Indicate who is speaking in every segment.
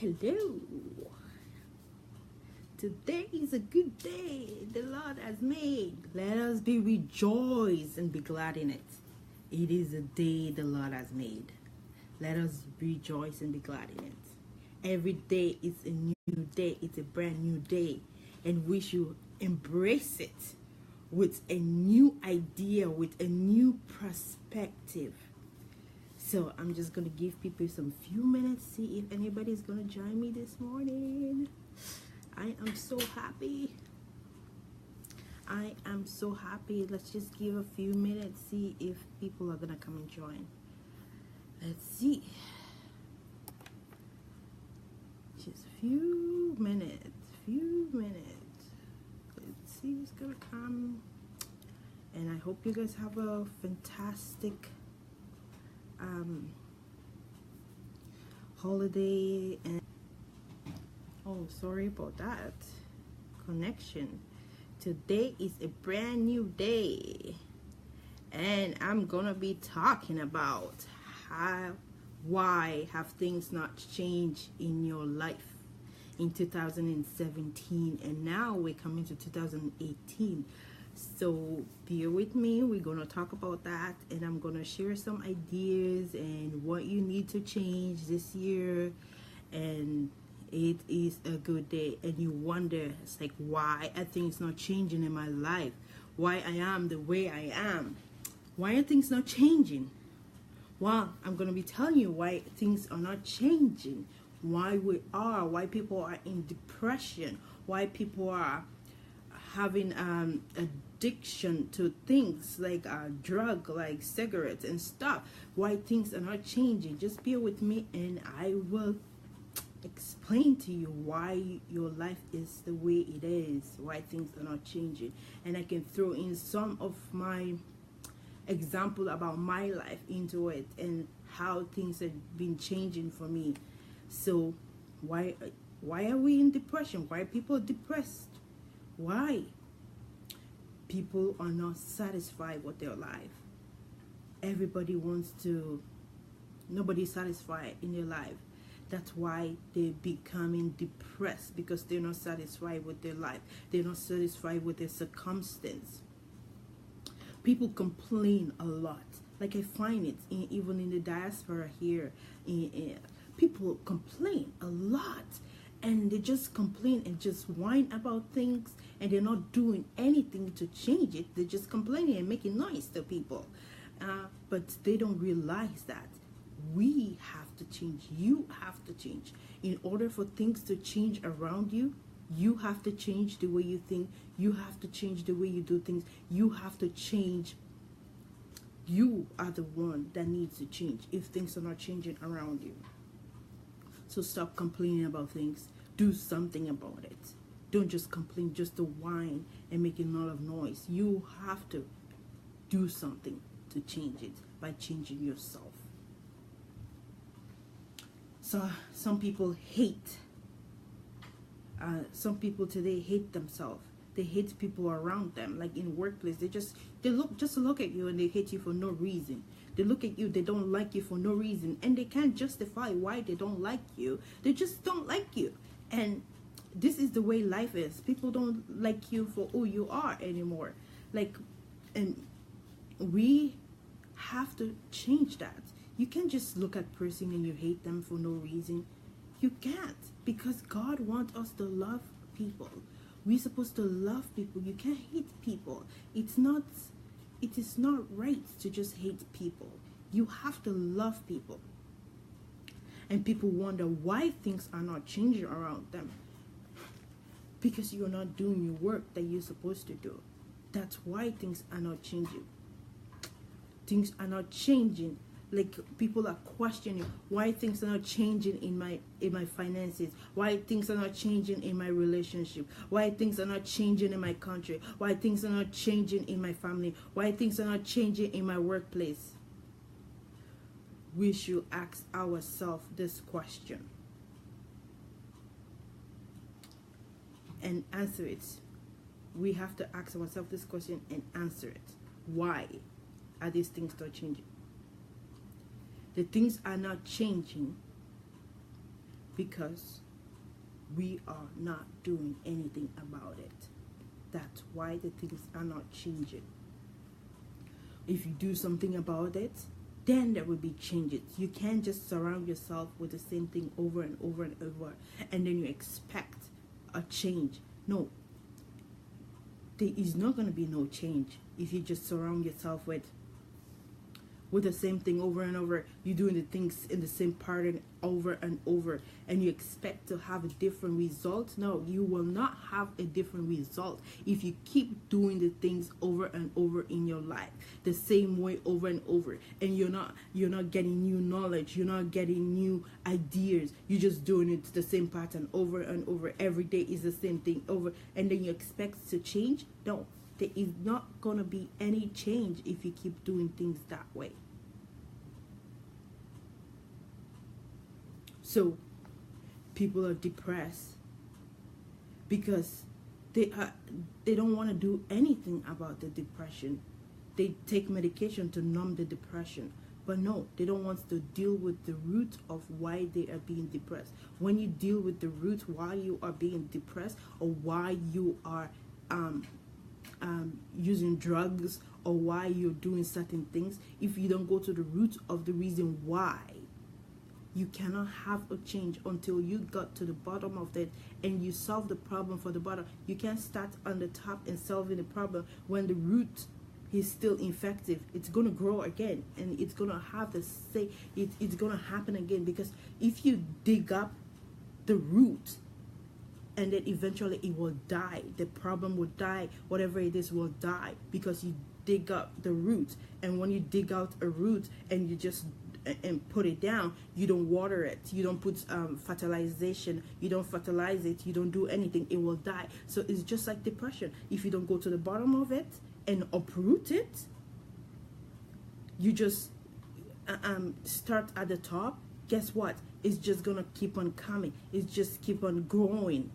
Speaker 1: Hello. Today is a good day the Lord has made. Let us be rejoiced and be glad in it. It is a day the Lord has made. Let us rejoice and be glad in it. Every day is a new day. It's a brand new day. And we should embrace it with a new idea, with a new perspective. So I'm just going to give people some few minutes, see if anybody's going to join me this morning. I am so happy. I am so happy. Let's just give a few minutes, see if people are going to come and join. Let's see. Just a few minutes. Let's see who's going to come. And I hope you guys have a fantastic holiday. And oh, sorry about that connection. Today is a brand new day, and I'm gonna be talking about why have things not changed in your life in 2017, and now we're coming to 2018. So bear with me, we're gonna talk about that, and I'm gonna share some ideas and what you need to change this year. And it is a good day, and you wonder, it's like, why are things not changing in my life? Why I am the way I am? Why are things not changing? Well, I'm gonna be telling you why things are not changing, why people are in depression, why people are having addiction to things like drug, like cigarettes and stuff. Why things are not changing. Just bear with me, and I will explain to you why your life is the way it is, why things are not changing. And I can throw in some of my example about my life into it and how things have been changing for me. So why are we in depression? Why are people depressed? Why? People are not satisfied with their life. Nobody's satisfied in their life. That's why they're becoming depressed, because they're not satisfied with their life. They're not satisfied with their circumstance. People complain a lot. Like, I find it even in the diaspora here. People complain a lot. And they just complain and just whine about things, and they're not doing anything to change it. They're just complaining and making noise to people. But they don't realize that we have to change. You have to change. In order for things to change around you, you have to change the way you think. You have to change the way you do things. You have to change. You are the one that needs to change if things are not changing around you. So stop complaining about things. Do something about it. Don't just complain, just to whine and make a lot of noise. You have to do something to change it by changing yourself. So some people hate. Some people today hate themselves. They hate people around them. Like in workplace, they look at you and they hate you for no reason. They look at you, they don't like you for no reason, and they can't justify why they don't like you. They just don't like you. And this is the way life is. People don't like you for who you are anymore. And we have to change that. You can't just look at a person and you hate them for no reason. You can't, because God wants us to love people. We're supposed to love people. You can't hate people. It is not right to just hate people. You have to love people. And people wonder why things are not changing around them. Because you're not doing your work that you're supposed to do. That's why things are not changing. Things are not changing. Like, people are questioning why things are not changing in my finances, why things are not changing in my relationship, why things are not changing in my country, why things are not changing in my family, why things are not changing in my workplace. We should ask ourselves this question and answer it. We have to ask ourselves this question and answer it. Why are these things not changing? The things are not changing Because we are not doing anything about it. That's why the things are not changing. If you do something about it, then there will be changes. You can't just surround yourself with the same thing over and over and over, and then you expect a change. No, there is not going to be no change if you just surround yourself with the same thing over and over. You're doing the things in the same pattern over and over, and you expect to have a different result. No, you will not have a different result if you keep doing the things over and over in your life the same way over and over, and you're not getting new knowledge, you're not getting new ideas. You're just doing it the same pattern over and over. Every day is the same thing over, and then you expect to change. No, there is not gonna be any change if you keep doing things that way. So people are depressed because they don't want to do anything about the depression. They take medication to numb the depression, but no, they don't want to deal with the root of why they are being depressed. When you deal with the root why you are being depressed, or why you are using drugs, or why you're doing certain things, if you don't go to the root of the reason why, you cannot have a change until you got to the bottom of it and you solve the problem for the bottom. You can't start on the top and solving the problem when the root is still infective. It's going to grow again, and it's going to have the same, it's going to happen again, because if you dig up the root, and then eventually it will die, the problem will die, whatever it is will die, because you dig up the root. And when you dig out a root and you just put it down, you don't water it, you don't put fertilization, you don't fertilize it, you don't do anything, it will die. So it's just like depression. If you don't go to the bottom of it and uproot it, you just start at the top, guess what? It's just gonna keep on coming, it's just keep on growing.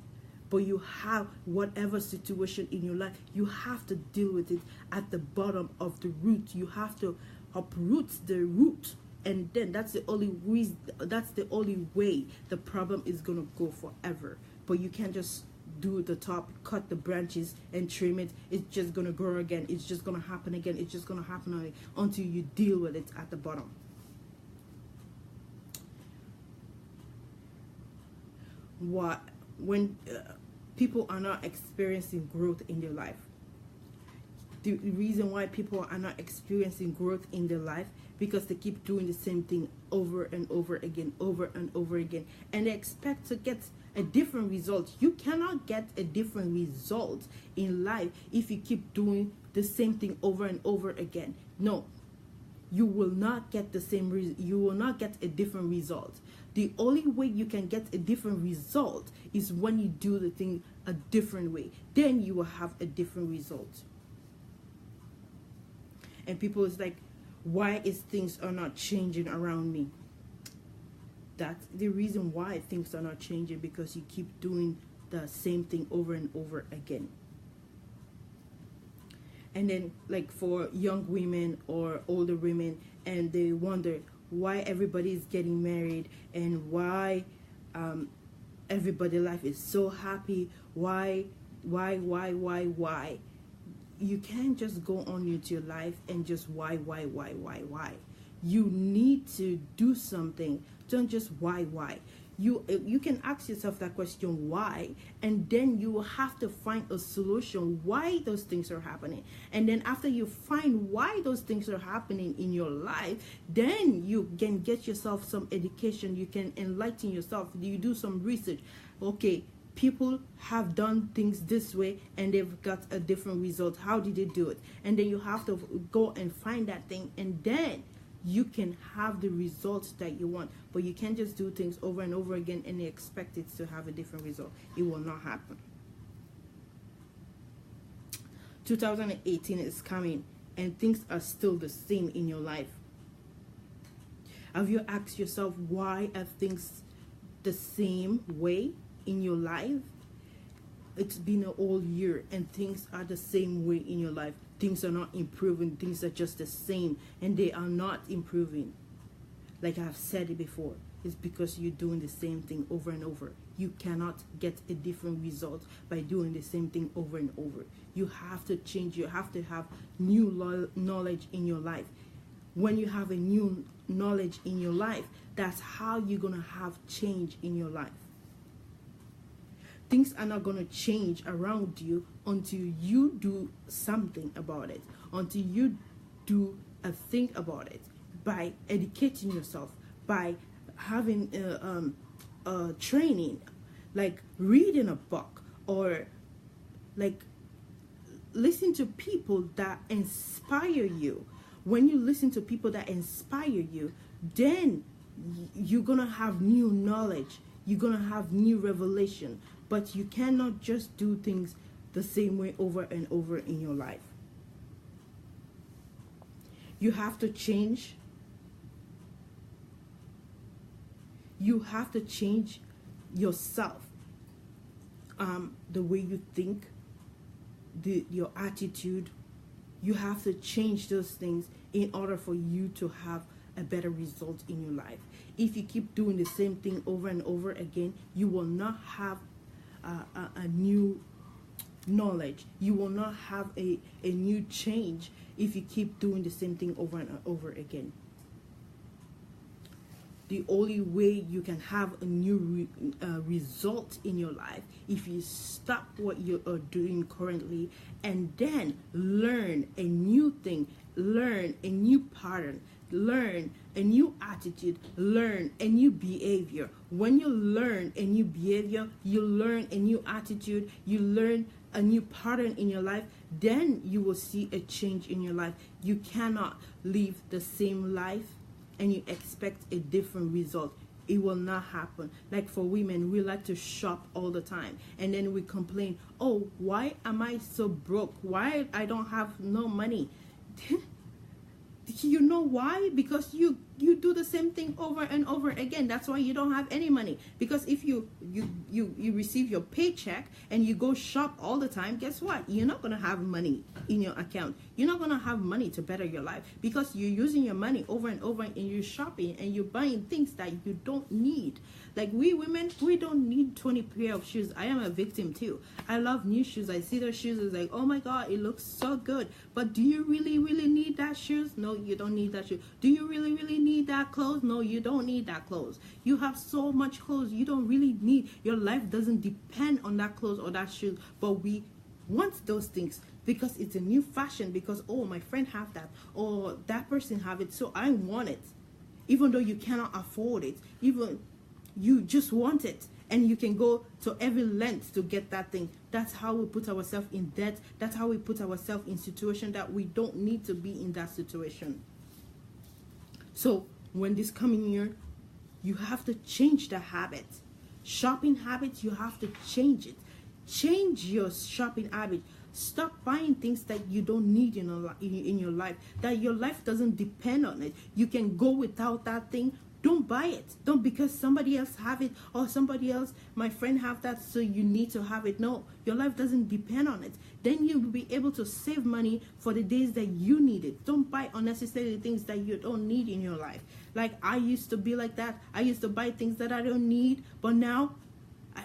Speaker 1: But you have whatever situation in your life, you have to deal with it at the bottom of the root. You have to uproot the root, and then that's the only reason, that's the only way the problem is gonna go forever. But you can't just do the top, cut the branches and trim it. It's just gonna grow again, it's just gonna happen again, it's just gonna happen again until you deal with it at the bottom. When people are not experiencing growth in their life, the reason why people are not experiencing growth in their life, because they keep doing the same thing over and over again, over and over again, and they expect to get a different result. You cannot get a different result in life if you keep doing the same thing over and over again. No, you will not get the same you will not get a different result. The only way you can get a different result is when you do the thing a different way. Then you will have a different result. And people is like, why is things are not changing around me? That's the reason why things are not changing, because you keep doing the same thing over and over again. And then, like, for young women or older women, and they wonder why everybody is getting married, and why everybody's life is so happy. Why? You can't just go on with your life and just why. You need to do something. Don't just why. You can ask yourself that question, why, and then you will have to find a solution why those things are happening. And then after you find why those things are happening in your life, then you can get yourself some education, you can enlighten yourself, you do some research. Okay, people have done things this way and they've got a different result. How did they do it? And then you have to go and find that thing, and then you can have the results that you want. But you can't just do things over and over again and expect it to have a different result. It will not happen. 2018 is coming and things are still the same in your life. Have you asked yourself, why are things the same way in your life? It's been a whole year and things are the same way in your life. Things are not improving. Things are just the same, and they are not improving. Like I've said it before, is because you're doing the same thing over and over. You cannot get a different result by doing the same thing over and over. You have to change. You have to have new knowledge in your life. When you have a new knowledge in your life, that's how you're going to have change in your life. Things are not going to change around you until you do something about it, until you do a thing about it, by educating yourself, by having training, like reading a book, or like listen to people that inspire you. When you listen to people that inspire you, then you're going to have new knowledge. You're going to have new revelation. But you cannot just do things the same way over and over in your life. You have to change. You have to change yourself. The way you think, your attitude. You have to change those things in order for you to have a better result in your life. If you keep doing the same thing over and over again, you will not have a new knowledge. You will not have a new change if you keep doing the same thing over and over again. The only way you can have a new result in your life, if you stop what you are doing currently and then learn a new thing, learn a new pattern, learn a new attitude, learn a new behavior. When you learn a new behavior, you learn a new attitude, you learn a new pattern in your life, then you will see a change in your life. You cannot live the same life and you expect a different result. It will not happen. Like for women, we like to shop all the time, and then we complain, oh, why am I so broke? Why I don't have no money? You know why? Because you do the same thing over and over again. That's why you don't have any money. Because if you receive your paycheck and you go shop all the time, guess what? You're not going to have money in your account. You're not going to have money to better your life because you're using your money over and over, and you're shopping and you're buying things that you don't need. Like we women, we don't need 20 pair of shoes. I am a victim too. I love new shoes. I see those shoes, it's like, oh my God, it looks so good. But do you really need that shoes? No, you don't need that shoe. Do you really need that clothes? No, you don't need that clothes. You have so much clothes you don't really need. Your life doesn't depend on that clothes or that shoes. But we want those things because it's a new fashion, because, oh, my friend have that, or that person have it, so I want it. Even though you cannot afford it, even you just want it, and you can go to every length to get that thing. That's how we put ourselves in debt. That's how we put ourselves in situation that we don't need to be in that situation. So when this coming year, you have to change the habit. Shopping habits, you have to change it. Change your shopping habit. Stop buying things that you don't need in your life, that your life doesn't depend on it. You can go without that thing. Don't buy it. Don't because somebody else have it, or somebody else, my friend have that, so you need to have it. No, your life doesn't depend on it. Then you will be able to save money for the days that you need it. Don't buy unnecessary things that you don't need in your life. Like I used to be like that. I used to buy things that I don't need, but now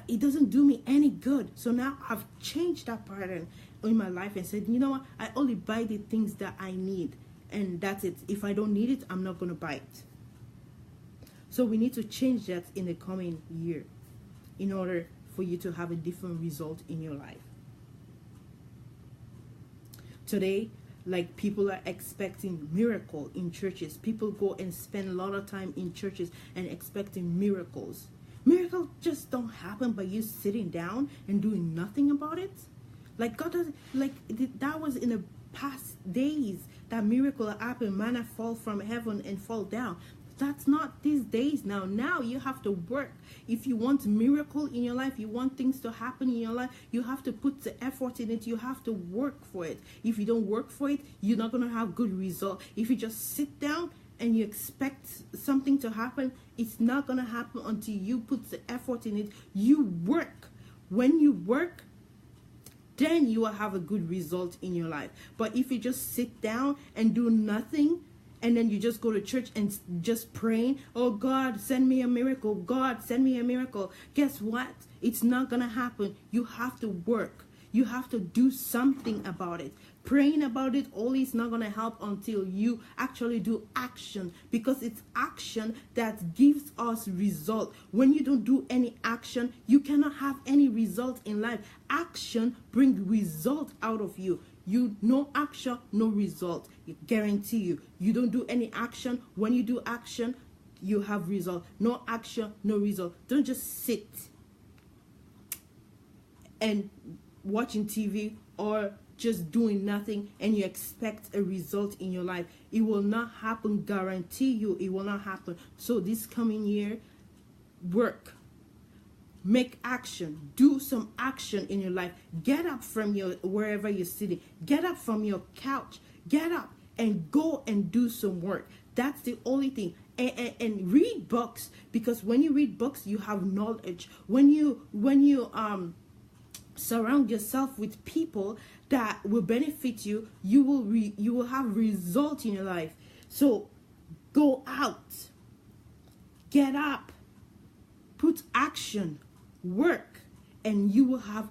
Speaker 1: it doesn't do me any good. So now I've changed that pattern in my life and said, you know what? I only buy the things that I need, and that's it. If I don't need it, I'm not going to buy it. So we need to change that in the coming year in order for you to have a different result in your life. Today, like people are expecting miracle in churches. People go and spend a lot of time in churches and expecting miracles. Miracles just don't happen by you sitting down and doing nothing about it. Like God does, like that was in the past days that miracle happened. Manna fall from heaven and fall down. That's not these days now. Now you have to work. If you want miracle in your life, you want things to happen in your life, you have to put the effort in it. You have to work for it. If you don't work for it, you're not going to have good result. If you just sit down and you expect something to happen, it's not going to happen until you put the effort in it. You work. When you work, then you will have a good result in your life. But if you just sit down and do nothing, and then you just go to church and just praying, oh God, send me a miracle, God, send me a miracle. Guess what? It's not gonna happen. You have to work. You have to do something about it. Praying about it only is not going to help until you actually do action, because it's action that gives us result. When you don't do any action, you cannot have any result in life. Action brings result out of you. You no action, no result. I guarantee you. You don't do any action. When you do action, you have result. No action, no result. Don't just sit and watching TV or just doing nothing and you expect a result in your life. It will not happen. Guarantee you it will not happen. So this coming year, work, make action, do some action in your life. Get up from your wherever you're sitting, get up from your couch, get up and go and do some work. That's the only thing. And read books, because when you read books you have knowledge. When you surround yourself with people that will benefit you, you will have result in your life. So go out, get up, put action, work, and you will have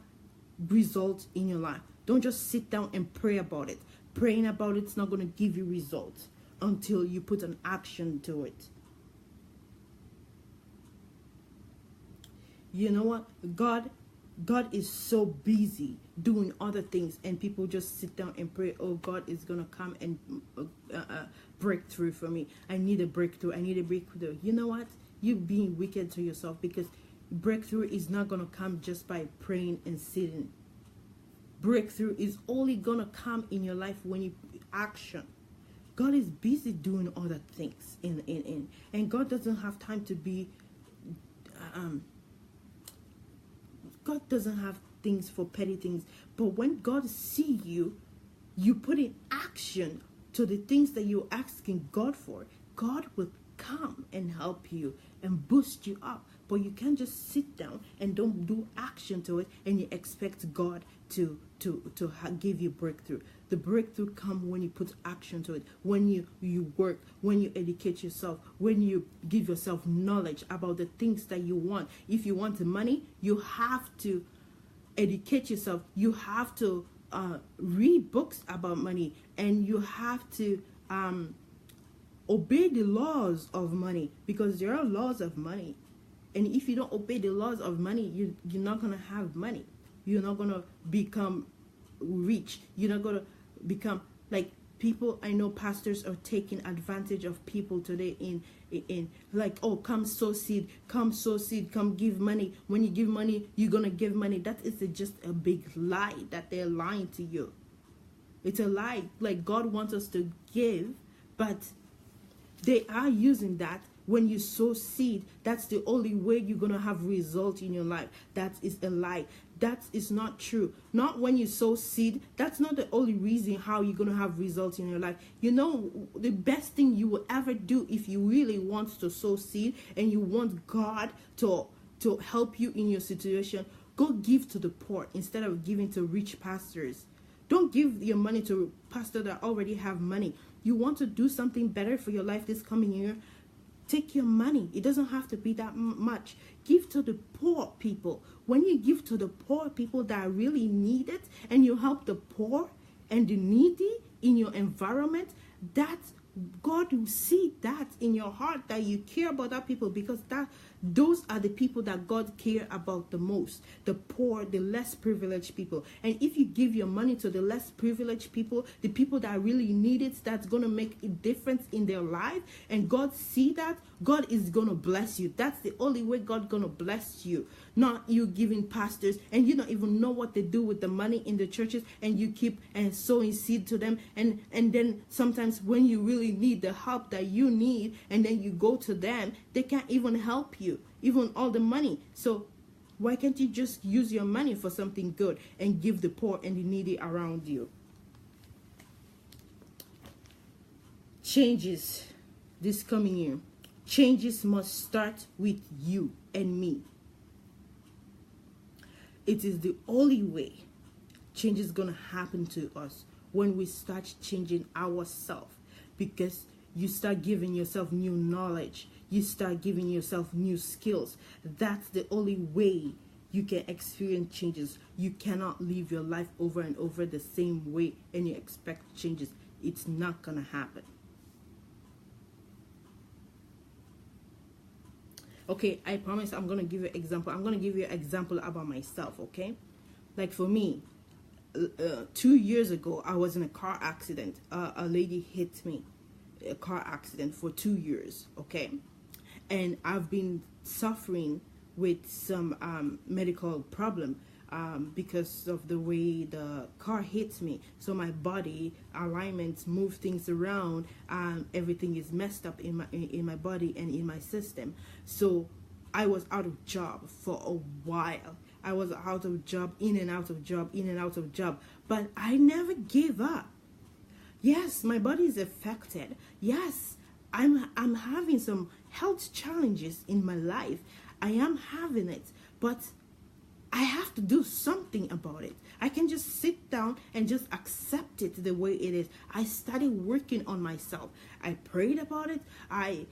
Speaker 1: results in your life. Don't just sit down and pray about it. Praying about it's not going to give you results until you put an action to it. You know what? God is so busy doing other things, and people just sit down and pray, oh, God is going to come and break through for me. I need a breakthrough. I need a breakthrough. You know what? You're being wicked to yourself, because breakthrough is not going to come just by praying and sitting. Breakthrough is only going to come in your life when you action. God is busy doing other things and God doesn't have time to be God doesn't have things for petty things. But when God see you, you put in action to the things that you're asking God for, God will come and help you and boost you up. But you can't just sit down and don't do action to it and you expect God to give you breakthrough. The breakthrough comes when you put action to it, when you work, when you educate yourself, when you give yourself knowledge about the things that you want. If you want the money, you have to educate yourself. You have to read books about money, and you have to obey the laws of money, because there are laws of money. And if you don't obey the laws of money, you're not going to have money. You're not going to become rich. You're not going to become like people. I know pastors are taking advantage of people today in like, oh, come sow seed, come give money. When you give money, you're going to give money. That is just a big lie that they're lying to you. It's a lie. Like, God wants us to give, but they are using that. When you sow seed, that's the only way you're going to have result in your life. That is a lie. That is not true. Not when you sow seed. That's not the only reason how you're going to have results in your life. You know, the best thing you will ever do if you really want to sow seed and you want God to help you in your situation, go give to the poor instead of giving to rich pastors. Don't give your money to pastors that already have money. You want to do something better for your life this coming year? Take your money. It doesn't have to be that much. Give to the poor people. When you give to the poor people that really need it, and you help the poor and the needy in your environment, that's God will see that in your heart, that you care about that people, because those are the people that God care about the most. The poor, the less privileged people. And if you give your money to the less privileged people, the people that really need it, that's going to make a difference in their life, and God see that, God is going to bless you. That's the only way God going to bless you. Not you giving pastors and you don't even know what they do with the money in the churches, and you keep sowing seed to them, and then sometimes when you really need the help that you need, and then you go to them, they can't even help you, even all the money. So why can't you just use your money for something good and give the poor and the needy around you? Changes this coming year. Changes must start with you and me. It is the only way change is going to happen to us, when we start changing ourselves. Because You start giving yourself new knowledge. You start giving yourself new skills. That's the only way you can experience changes. You cannot live your life over and over the same way and you expect changes. It's not gonna happen. Okay, I promise I'm gonna give you an example. I'm gonna give you an example about myself, okay? Like for me, 2 years ago, I was in a car accident. A lady hit me, a car accident for 2 years, okay? And I've been suffering with some medical problem because of the way the car hits me. So my body alignments move things around. Everything is messed up in my body and in my system. So I was out of job for a while. I was out of job, in and out of job, in and out of job. But I never gave up. Yes, my body is affected. Yes, I'm having some health challenges in my life. I am having it, but I have to do something about it. I can just sit down and just accept it the way it is. I started working on myself. I prayed about it. I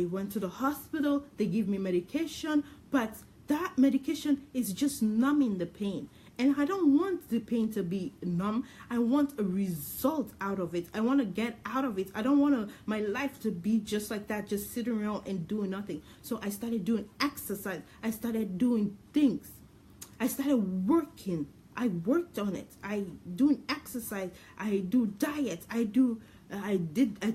Speaker 1: went to the hospital. They give me medication, but that medication is just numbing the pain. And I don't want the pain to be numb. I want a result out of it. I want to get out of it. I don't want my life to be just like that, just sitting around and doing nothing. So I started doing exercise. I started doing things. I started working. I worked on it. I doing exercise. I do diet. I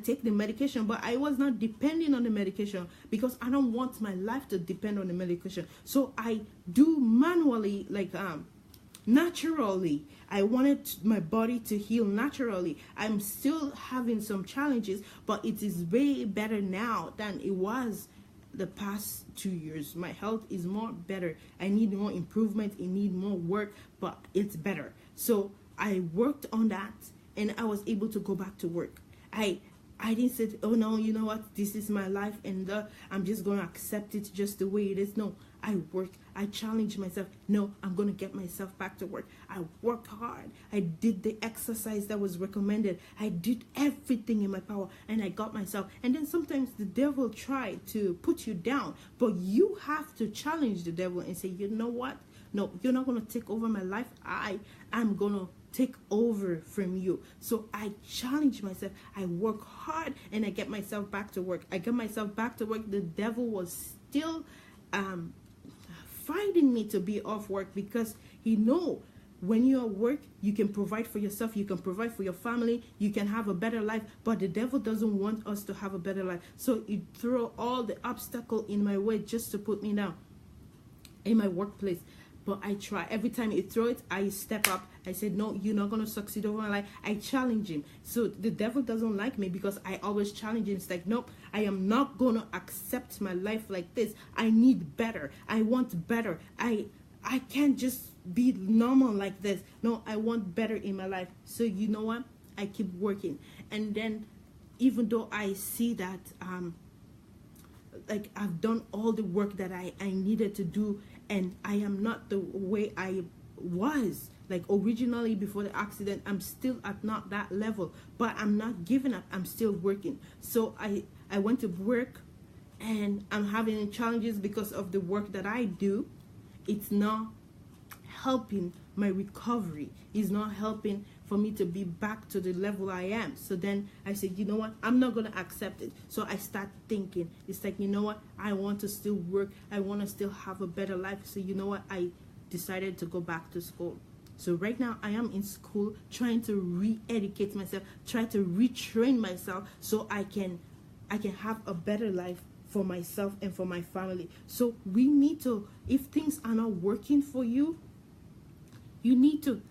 Speaker 1: take the medication, but I was not depending on the medication because I don't want my life to depend on the medication. So I do manually, like naturally. I wanted my body to heal naturally. I'm still having some challenges, but it is way better now than it was the past 2 years. My health is more better. I need more improvement. I need more work, but it's better. So I worked on that and I was able to go back to work. I didn't say, oh no, you know what, this is my life and I'm just going to accept it just the way it is. No, I worked. I challenged myself. No, I'm going to get myself back to work. I worked hard. I did the exercise that was recommended. I did everything in my power and I got myself. And then sometimes the devil tried to put you down, but you have to challenge the devil and say, you know what? No, you're not going to take over my life. I'm going to take over from you. So I challenge myself. I work hard and I get myself back to work. I get myself back to work. The devil was still fighting me to be off work because he know when you're at work, you can provide for yourself, you can provide for your family, you can have a better life, but the devil doesn't want us to have a better life. So he throw all the obstacle in my way just to put me down in my workplace. But I try. Every time he throw it, I step up. I said, no, you're not going to succeed over my life. I challenge him. So the devil doesn't like me because I always challenge him. It's like, nope, I am not going to accept my life like this. I need better. I want better. I can't just be normal like this. No, I want better in my life. So you know what? I keep working. And then even though I see that like I've done all the work that I needed to do, and I am not the way I was like originally before the accident, I'm still at not that level, but I'm not giving up. I'm still working. So I went to work and I'm having challenges because of the work that I do. It's not helping my recovery. It's not helping for me to be back to the level I am. So then I said, you know what, I'm not going to accept it. So I start thinking, it's like, you know what, I want to still work. I want to still have a better life. So you know what, I decided to go back to school. So right now I am in school trying to re-educate myself, try to retrain myself so I can have a better life for myself and for my family. So we need to, if things are not working for you, you need to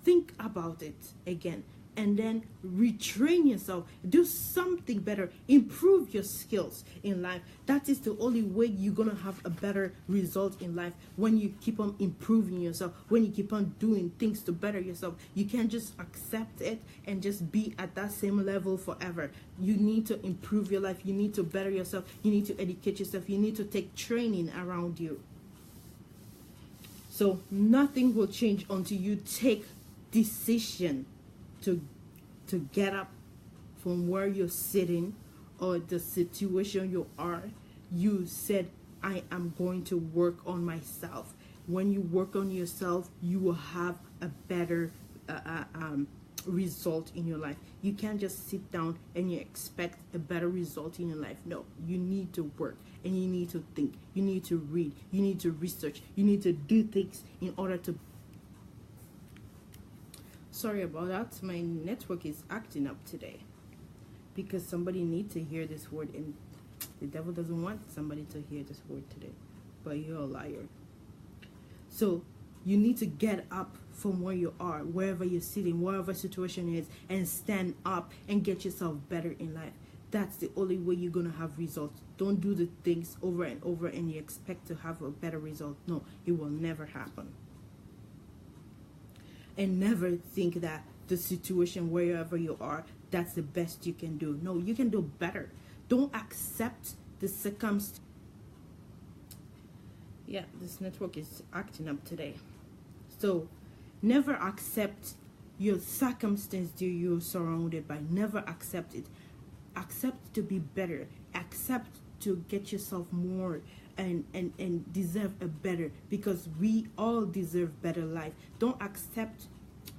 Speaker 1: think about it again and then retrain yourself. Do something better. Improve your skills in life. That is the only way you're going to have a better result in life. When you keep on improving yourself, when you keep on doing things to better yourself, you can't just accept it and just be at that same level forever. You need to improve your life. You need to better yourself. You need to educate yourself. You need to take training around you. So nothing will change until you take decision to get up from where you're sitting or the situation you are, you said, I am going to work on myself. When you work on yourself, you will have a better result in your life. You can't just sit down and you expect a better result in your life. No, you need to work, and you need to think, you need to read, you need to research, you need to do things in order to... Sorry about that, my network is acting up today, because somebody needs to hear this word, and the devil doesn't want somebody to hear this word today. But you're a liar. So you need to get up from where you are, wherever you're sitting, whatever situation is, and stand up and get yourself better in life. That's the only way you're going to have results. Don't do the things over and over and you expect to have a better result. No, it will never happen. And never think that the situation, wherever you are, that's the best you can do. No, you can do better. Don't accept the circumstance. Yeah, this network is acting up today. So never accept your circumstance that you're surrounded by. Never accept it. Accept to be better. Accept to get yourself more and deserve a better, because we all deserve better life. Don't accept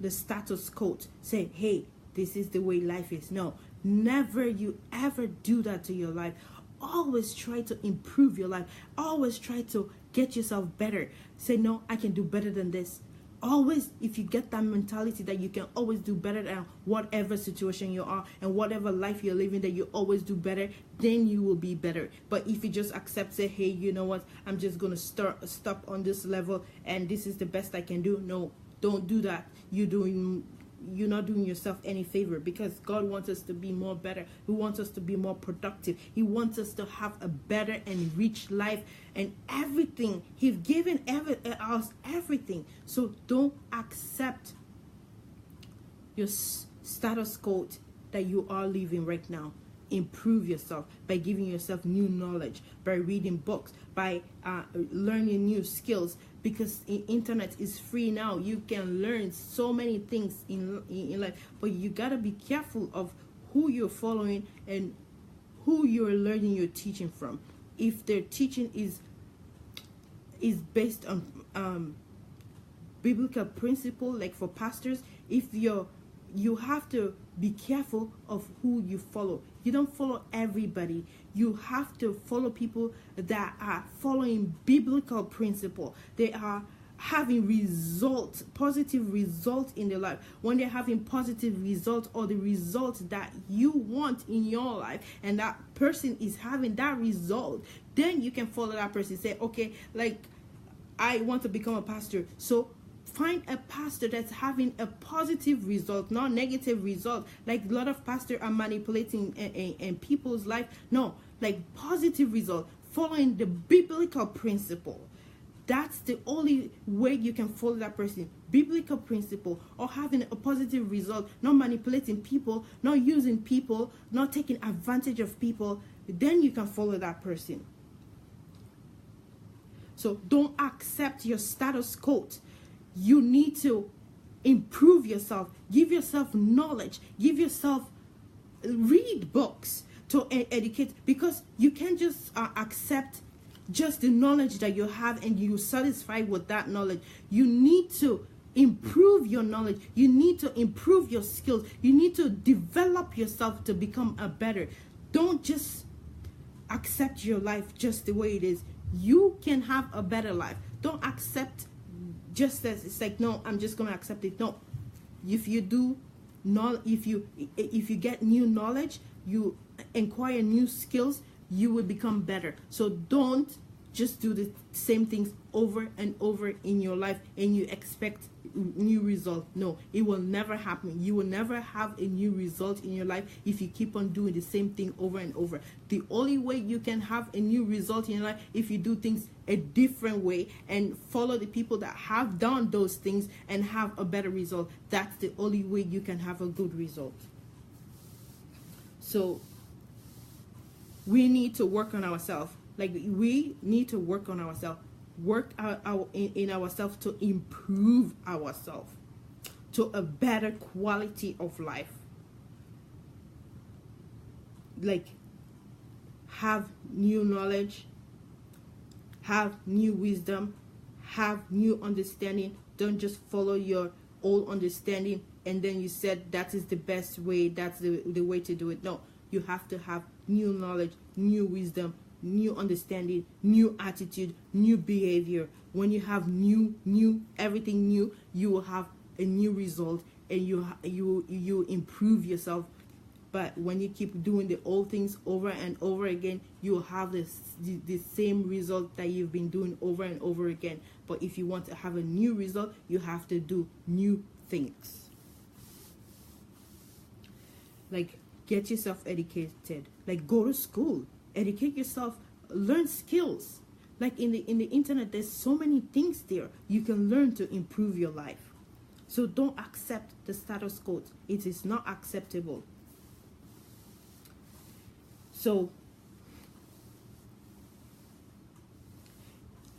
Speaker 1: the status quo. Say, hey, this is the way life is. No, never you ever do that to your life. Always try to improve your life. Always try to get yourself better. Say, no, I can do better than this. Always, if you get that mentality that you can always do better than whatever situation you are and whatever life you're living, that you always do better, then you will be better. But if you just accept, say, hey, you know what, I'm just going to stop on this level and this is the best I can do. No, don't do that. You're not doing yourself any favor, because God wants us to be more better. He wants us to be more productive. He wants us to have a better and rich life and everything. He's given us everything. So don't accept your status quo that you are living right now. Improve yourself by giving yourself new knowledge, by reading books, by learning new skills, because the internet is free now. You can learn so many things in life, but you gotta be careful of who you're following and who you're learning your teaching from. If their teaching is based on biblical principle, like for pastors, you have to be careful of who you follow. You don't follow everybody. You have to follow people that are following biblical principle. They are having results, positive results in their life. When they're having positive results, or the results that you want in your life, and that person is having that result, then you can follow that person. Say, okay, like, I want to become a pastor, so find a pastor that's having a positive result, not negative result. Like a lot of pastors are manipulating in people's life. No, like positive result, following the biblical principle. That's the only way you can follow that person. Biblical principle, or having a positive result, not manipulating people, not using people, not taking advantage of people. Then you can follow that person. So don't accept your status quo. You need to improve yourself, give yourself knowledge, read books to educate, because you can't just accept just the knowledge that you have and you're satisfied with that knowledge. You need to improve your knowledge. You need to improve your skills. You need to develop yourself to become a better. Don't just accept your life just the way it is. You can have a better life. Don't accept just as it's like, no, I'm just gonna accept it. No, if you do not, if you get new knowledge, you acquire new skills, you will become better. So don't just do the same things over and over in your life and you expect new result. No, it will never happen. You will never have a new result in your life if you keep on doing the same thing over and over. The only way you can have a new result in your life, if you do things a different way and follow the people that have done those things and have a better result. That's the only way you can have a good result. So we need to work on ourselves. Like, we need to work on ourselves. Work in ourselves to improve ourselves to a better quality of life. Like, have new knowledge, have new wisdom, have new understanding. Don't just follow your old understanding and then you said that is the best way, that's the way to do it. No, you have to have new knowledge, new wisdom, new understanding, new attitude, new behavior. When you have new everything new, you will have a new result, and you improve yourself. But when you keep doing the old things over and over again, you will have the same result that you've been doing over and over again. But if you want to have a new result, you have to do new things. Like, get yourself educated. Like, go to school, educate yourself, learn skills. Like in the internet, there's so many things there you can learn to improve your life. So don't accept the status quo. It is not acceptable. So,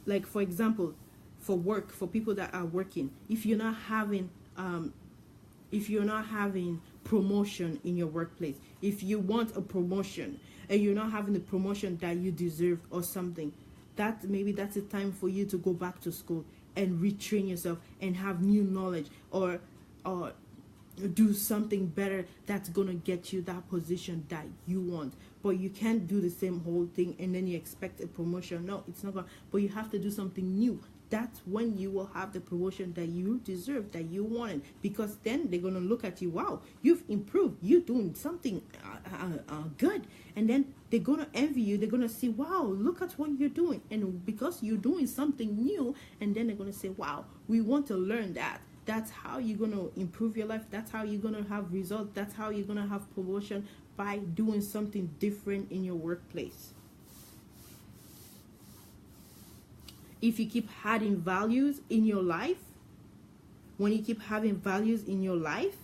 Speaker 1: like, for example, for work, for people that are working, if you're not having promotion in your workplace, if you want a promotion and you're not having the promotion that you deserve or something, that maybe that's a time for you to go back to school and retrain yourself and have new knowledge, or do something better that's gonna get you that position that you want. But you can't do the same whole thing and then you expect a promotion. No, it's not gonna. But you have to do something new. That's when you will have the promotion that you deserve, that you wanted, because then they're gonna look at you. Wow, you've improved. You're doing something good, and then they're gonna envy you. They're gonna see, wow, look at what you're doing, and because you're doing something new, and then they're gonna say, wow, we want to learn that. That's how you're going to improve your life. That's how you're going to have results. That's how you're going to have promotion, by doing something different in your workplace. If you keep adding values in your life, when you keep having values in your life,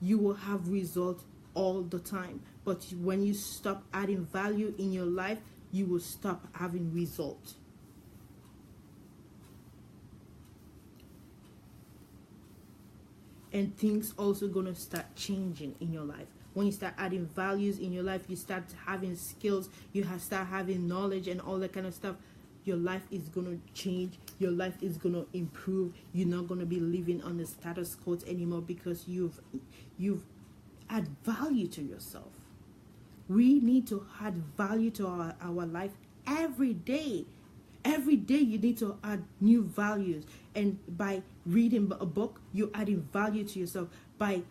Speaker 1: you will have results all the time. But when you stop adding value in your life, you will stop having results. And things also gonna start changing in your life. When you start adding values in your life, you start having skills, start having knowledge and all that kind of stuff, your life is gonna change, your life is gonna improve. You're not gonna be living on the status quo anymore, because you've add value to yourself. We need to add value to our life every day. Every day you need to add new values, and by reading a book, you're adding value to yourself. By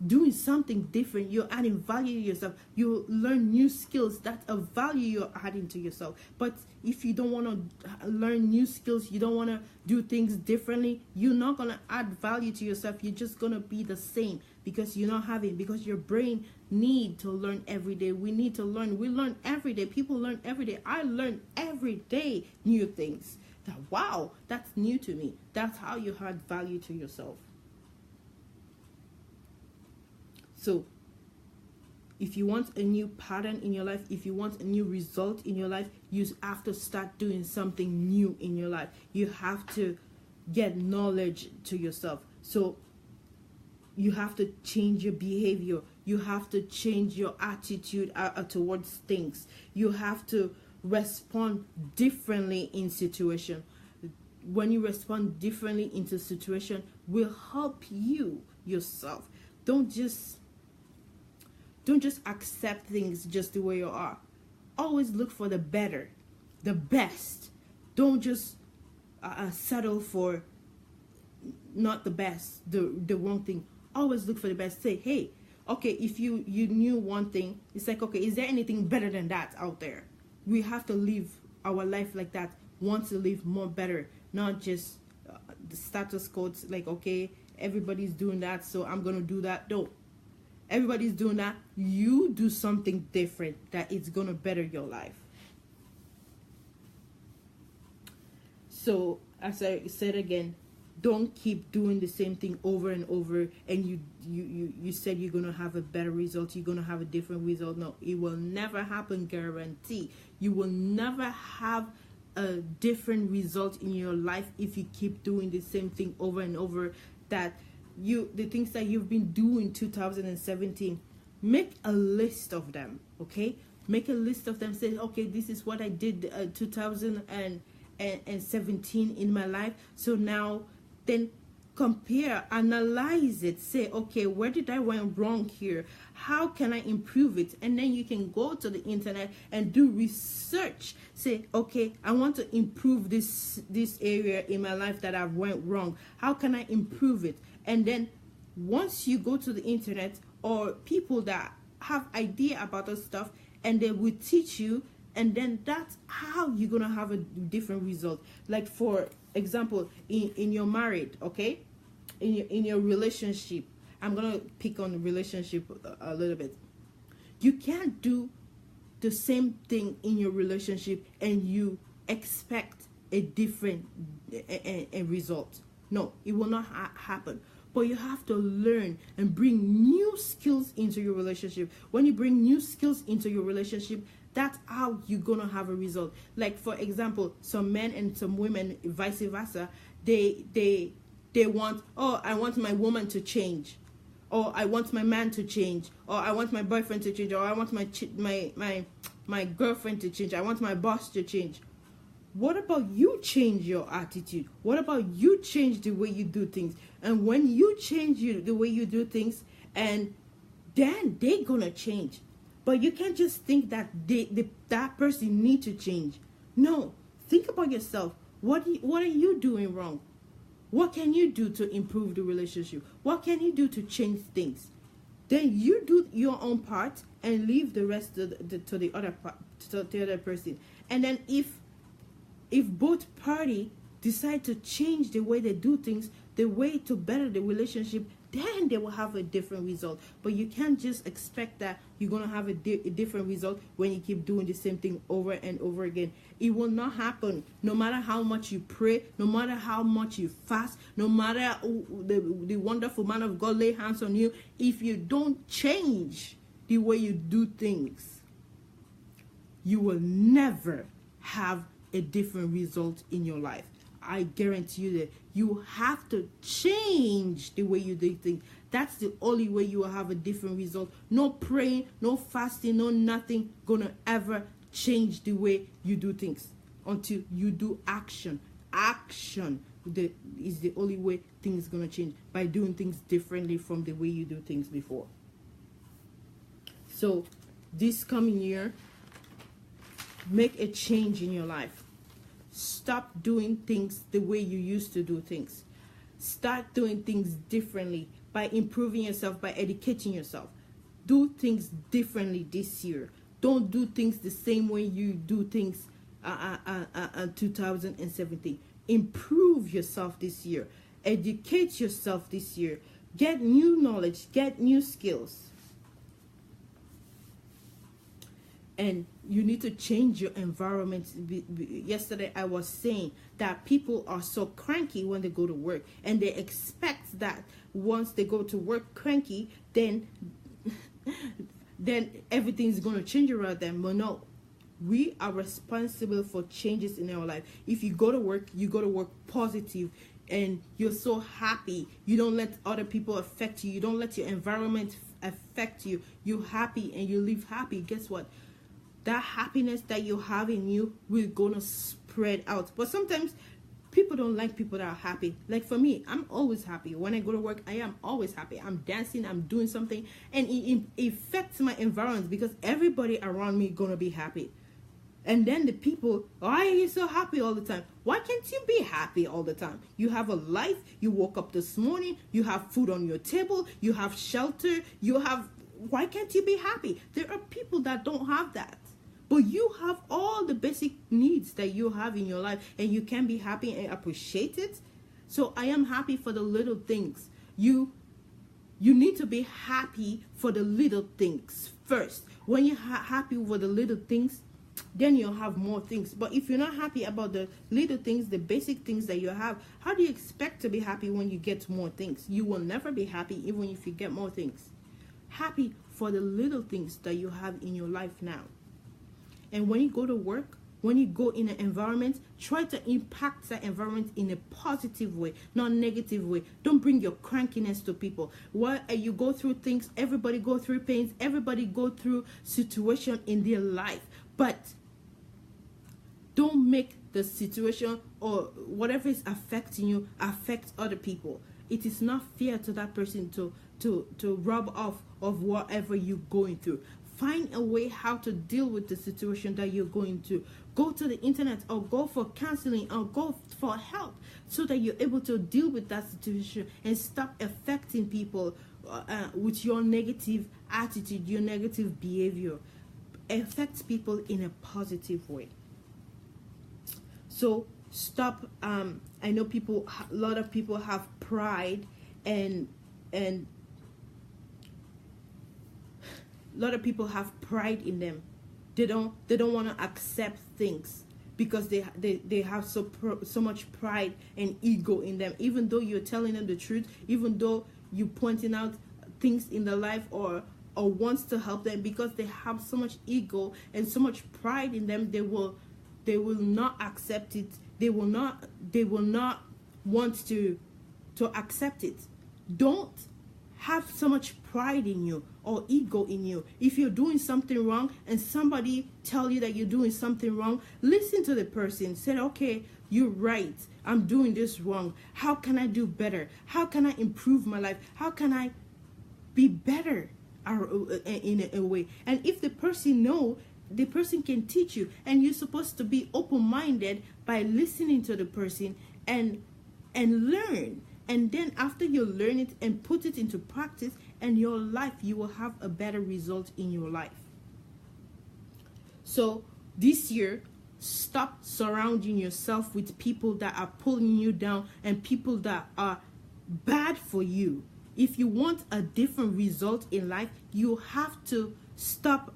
Speaker 1: doing something different, you're adding value to yourself. You learn new skills, that's a value you're adding to yourself. But if you don't want to learn new skills, you don't want to do things differently, you're not going to add value to yourself. You're just going to be the same, because you're not having, because your brain need to learn every day. We need to learn. We learn every day. People learn every day. I learn every day new things. That, wow, that's new to me. That's how you add value to yourself. So if you want a new pattern in your life, if you want a new result in your life, you have to start doing something new in your life. You have to get knowledge to yourself. So you have to change your behavior. You have to change your attitude towards things. You have to respond differently in situation. When you respond differently into situation, will help you yourself. Don't just accept things just the way you are. Always look for the better, the best. Don't just settle for not the best, the wrong thing. Always look for the best. Say, hey, okay, if you knew one thing, it's like, okay, is there anything better than that out there? We have to live our life like that. Want to live more better, not just the status quo. Like, okay, everybody's doing that, so I'm gonna do that. No, everybody's doing that. You do something different that it's gonna better your life. So as I said again, don't keep doing the same thing over and over, and you said you're gonna have a better result, you're gonna have a different result. No, it will never happen, guarantee. You will never have a different result in your life if you keep doing the same thing over and over. That the things that you've been doing 2017, make a list of them, okay? Make a list of them. Say, okay, this is what I did 2017 in my life. So now, then compare, analyze it, say, okay, where did I went wrong here? How can I improve it? And then you can go to the internet and do research. Say, okay, I want to improve this area in my life that I went wrong. How can I improve it? And then once you go to the internet or people that have idea about this stuff, and they will teach you, and then that's how you're gonna have a different result. Like for example, in your married, okay, in your relationship, I'm gonna pick on the relationship a little bit. You can't do the same thing in your relationship and you expect a different a result. No, it will not happen. But you have to learn and bring new skills into your relationship. When you bring new skills into your relationship, that's how you're gonna have a result. Like for example, some men and some women, vice versa, they want, oh, I want my woman to change, or I want my man to change, or I want my boyfriend to change, or I want my girlfriend to change, I want my boss to change. What about you change your attitude? What about you change the way you do things? And when you change the way you do things, and then they're gonna change. But you can't just think that that person need to change. No, think about yourself. What are you doing wrong? What can you do to improve the relationship? What can you do to change things? Then you do your own part and leave the rest to the other person. And then if both parties decide to change the way they do things, the way to better the relationship, then they will have a different result. But you can't just expect that you're going to have a different result when you keep doing the same thing over and over again. It will not happen. No matter how much you pray, no matter how much you fast, no matter the wonderful man of God lay hands on you, if you don't change the way you do things, you will never have a different result in your life. I guarantee you that you have to change the way you do things. That's the only way you will have a different result. No praying, no fasting, no nothing gonna ever change the way you do things until you do action. Action is the only way things gonna change, by doing things differently from the way you do things before. So this coming year, make a change in your life. Stop doing things the way you used to do things. Start doing things differently by improving yourself, by educating yourself. Do things differently this year. Don't do things the same way you do things 2017. Improve yourself this year. Educate yourself this year. Get new knowledge. Get new skills. And you need to change your environment. Yesterday I was saying that people are so cranky when they go to work, and they expect that once they go to work cranky, then everything's going to change around them. But no, we are responsible for changes in our life. If you go to work, you go to work positive, and you're so happy. You don't let other people affect you. You don't let your environment affect you. You're happy and you live happy. Guess what? That happiness that you have in you will gonna spread out. But sometimes people don't like people that are happy. Like for me, I'm always happy. When I go to work, I am always happy. I'm dancing, I'm doing something, and it affects my environment because everybody around me gonna be happy. And then the people, why are you so happy all the time? Why can't you be happy all the time? You have a life. You woke up this morning. You have food on your table. You have shelter. Why can't you be happy? There are people that don't have that. But you have all the basic needs that you have in your life, and you can be happy and appreciate it. So I am happy for the little things. You need to be happy for the little things first. When you're happy for the little things, then you'll have more things. But if you're not happy about the little things, the basic things that you have, how do you expect to be happy when you get more things? You will never be happy even if you get more things. Happy for the little things that you have in your life now. And when you go to work, when you go in an environment, try to impact that environment in a positive way, not negative way. Don't bring your crankiness to people. While you go through things, everybody go through pains, everybody go through situation in their life, but don't make the situation or whatever is affecting you affect other people. It is not fair to that person to rub off of whatever you're going through. Find a way how to deal with the situation that you're going to. Go to the internet or go for counseling or go for help so that you're able to deal with that situation and stop affecting people with your negative attitude, your negative behavior. Affect people in a positive way. So stop. I know a lot of people have pride and a lot of people have pride in them. They don't want to accept things because they have so much pride and ego in them. Even though you're telling them the truth, even though you're pointing out things in their life or wants to help them, because they have so much ego and so much pride in them, they will not accept it. They will not want to accept it. Don't have so much pride in you or ego in you. If you're doing something wrong and somebody tell you that you're doing something wrong, listen to the person. Say, okay, you're right. I'm doing this wrong. How can I do better? How can I improve my life? How can I be better in a way? And if the person knows, the person can teach you, and you're supposed to be open-minded by listening to the person and learn. And then after you learn it and put it into practice and your life, you will have a better result in your life. So this year, stop surrounding yourself with people that are pulling you down and people that are bad for you. If you want a different result in life, you have to stop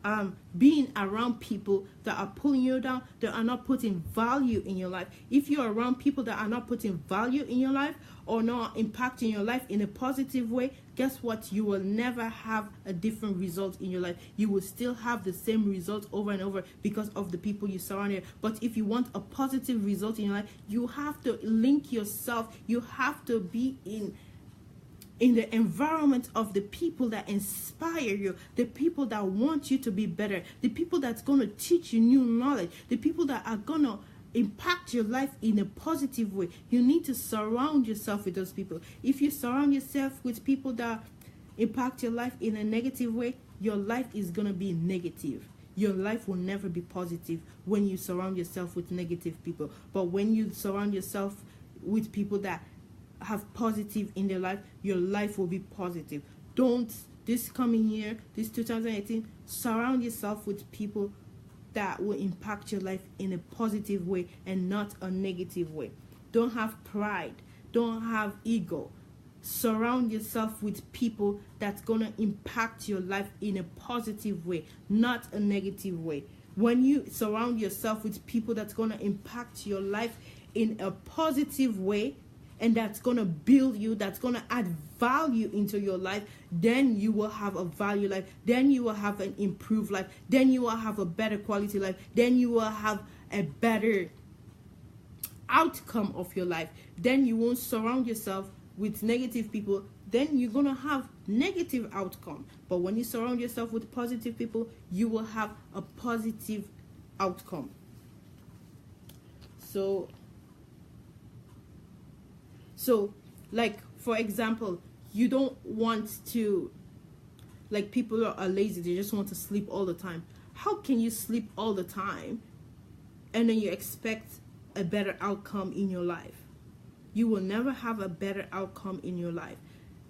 Speaker 1: being around people that are pulling you down, that are not putting value in your life. If you're around people that are not putting value in your life or not impacting your life in a positive way, guess what? You will never have a different result in your life. You will still have the same result over and over because of the people you surround you. But if you want a positive result in your life, you have to link yourself. You have to be in the environment of the people that inspire you, the people that want you to be better, the people that's going to teach you new knowledge, the people that are going to impact your life in a positive way. You need to surround yourself with those people. If you surround yourself with people that impact your life in a negative way, your life is going to be negative. Your life will never be positive when you surround yourself with negative people. But when you surround yourself with people that have positive in their life, your life will be positive. Don't, this coming year, this 2018, surround yourself with people that will impact your life in a positive way and not a negative way. Don't have pride. Don't have ego. Surround yourself with people that's going to impact your life in a positive way, not a negative way. When you surround yourself with people that's going to impact your life in a positive way, and that's going to build you, that's going to add value into your life, then you will have a value life, then you will have an improved life, then you will have a better quality life, then you will have a better outcome of your life. Then you won't surround yourself with negative people, then you're going to have negative outcome. But when you surround yourself with positive people, you will have a positive outcome. So, like, for example, you don't want to, like, people are lazy, they just want to sleep all the time. How can you sleep all the time and then you expect a better outcome in your life? You will never have a better outcome in your life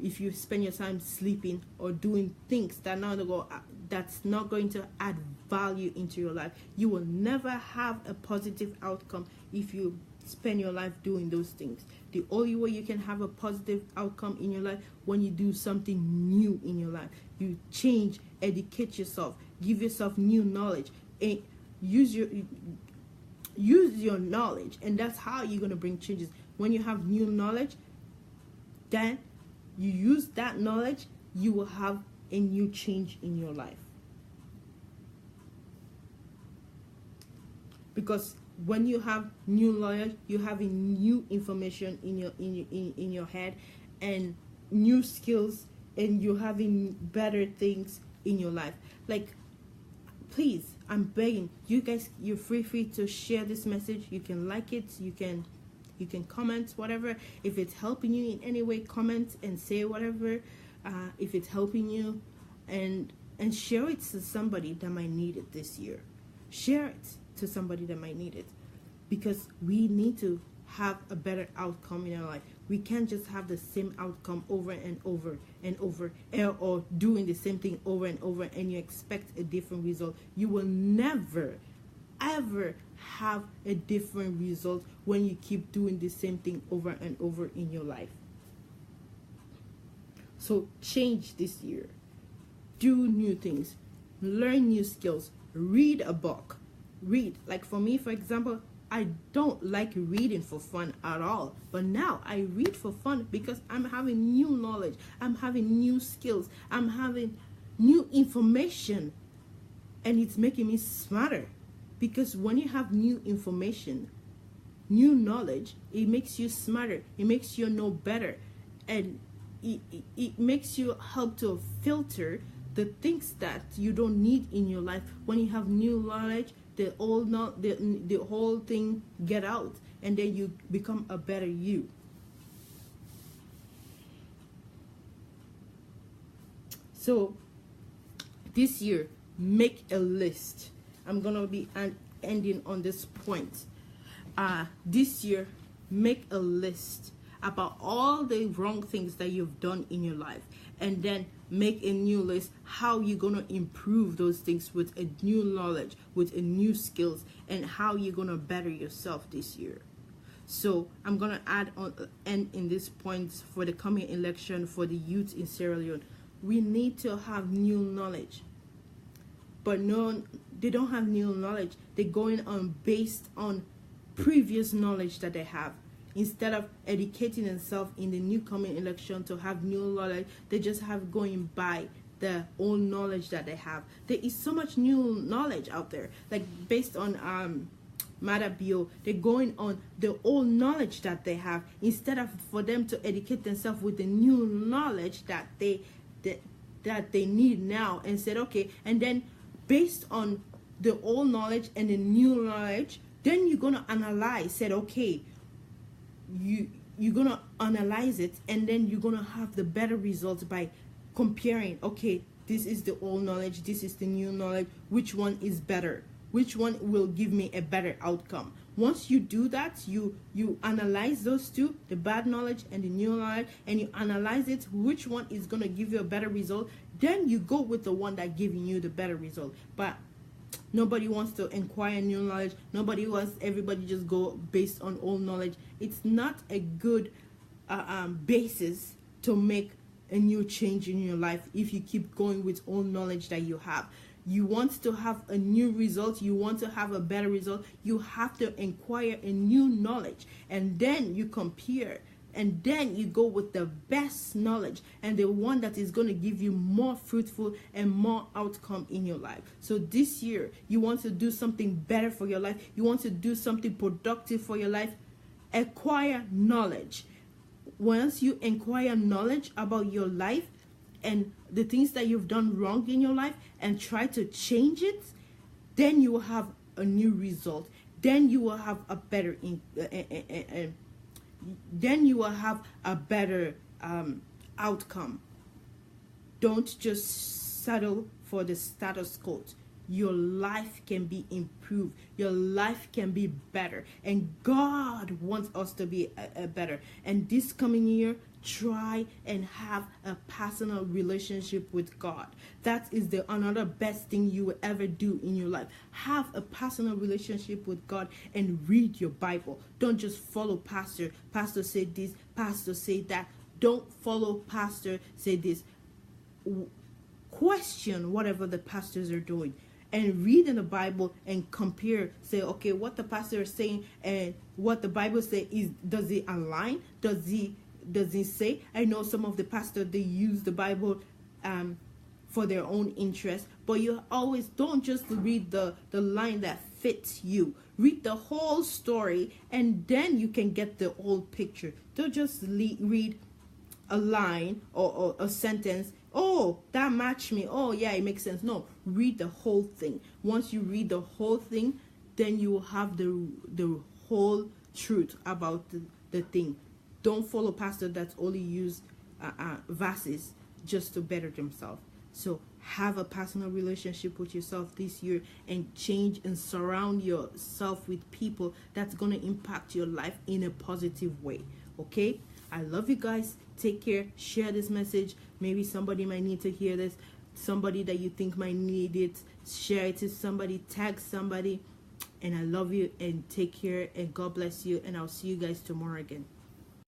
Speaker 1: if you spend your time sleeping or doing things that's not going to add value into your life. You will never have a positive outcome if you spend your life doing those things. The only way you can have a positive outcome in your life when you do something new in your life. You change, educate yourself, give yourself new knowledge, and use your knowledge, and that's how you're going to bring changes. When you have new knowledge, then you use that knowledge, you will have a new change in your life. because when you have new knowledge, you have a new information in your head, and new skills, and you're having better things in your life. Like, please, I'm begging you guys, you're free to share this message. You can like it, you can comment, whatever. If it's helping you in any way, comment and say whatever. If it's helping you, and share it to somebody that might need it this year. Share it to somebody that might need it, because we need to have a better outcome in our life. We can't just have the same outcome over and over and over, or doing the same thing over and over, and you expect a different result. You will never ever have a different result when you keep doing the same thing over and over in your life. So change this year. Do new things. Learn new skills. Read a book. Read. Like for me, for example, I don't like reading for fun at all. But now I read for fun because I'm having new knowledge. I'm having new skills. I'm having new information. And it's making me smarter. Because when you have new information, new knowledge, it makes you smarter. It makes you know better. And it makes you help to filter the things that you don't need in your life. When you have new knowledge, the whole thing get out, and then you become a better you. So this year, make a list. I'm gonna be ending on this point. This year, make a list about all the wrong things that you've done in your life, and then make a new list how you're gonna improve those things with a new knowledge, with a new skills, and how you're gonna better yourself this year. So I'm gonna end in this point for the coming election for the youth in Sierra Leone. We need to have new knowledge, but no, they don't have new knowledge. They're going on based on previous knowledge that they have. Instead of educating themselves in the new coming election to have new knowledge, they just have going by the old knowledge that they have. There is so much new knowledge out there, like based on Madabio, they're going on the old knowledge that they have, instead of for them to educate themselves with the new knowledge that they need now, and said okay, and then based on the old knowledge and the new knowledge, then you're gonna analyze, said okay, you're gonna analyze it, and then you're gonna have the better results by comparing. Okay, this is the old knowledge, this is the new knowledge, which one is better, which one will give me a better outcome. Once you do that, you analyze those two, the bad knowledge and the new knowledge, and you analyze it, which one is gonna give you a better result, then you go with the one that giving you the better result. But nobody wants to inquire new knowledge. Nobody wants, everybody just go based on old knowledge. It's not a good basis to make a new change in your life if you keep going with old knowledge that you have. You want to have a new result, you want to have a better result, you have to inquire a new knowledge, and then you compare, and then you go with the best knowledge and the one that is going to give you more fruitful and more outcome in your life. So this year, you want to do something better for your life, you want to do something productive for your life, acquire knowledge. Once you acquire knowledge about your life and the things that you've done wrong in your life and try to change it, then you will have a new result. Then you will have a better outcome. Don't just settle for the status quo. Your life can be improved. Your life can be better. And God wants us to be better. And this coming year, try and have a personal relationship with God. That is another best thing you will ever do in your life. Have a personal relationship with God and read your Bible. Don't just follow pastor. Pastor said this, pastor said that. Don't follow pastor say this. Question whatever the pastors are doing, and read in the Bible and compare. Say, okay, what the pastor is saying and what the Bible says, does it align? Does it say? I know some of the pastors, they use the Bible for their own interest, but you always don't just read the line that fits you. Read the whole story, and then you can get the whole picture. Don't just read a line or a sentence. Oh, that matched me. Oh yeah, it makes sense. No, read the whole thing. Once you read the whole thing, then you will have the whole truth about the thing. Don't follow pastor that only use verses just to better themselves. So have a personal relationship with yourself this year, and change and surround yourself with people that's going to impact your life in a positive way. Okay, I love you guys. Take care. Share this message. Maybe somebody might need to hear this. Somebody that you think might need it, share it to somebody. Tag somebody. And I love you, and take care, and God bless you, and I'll see you guys tomorrow again.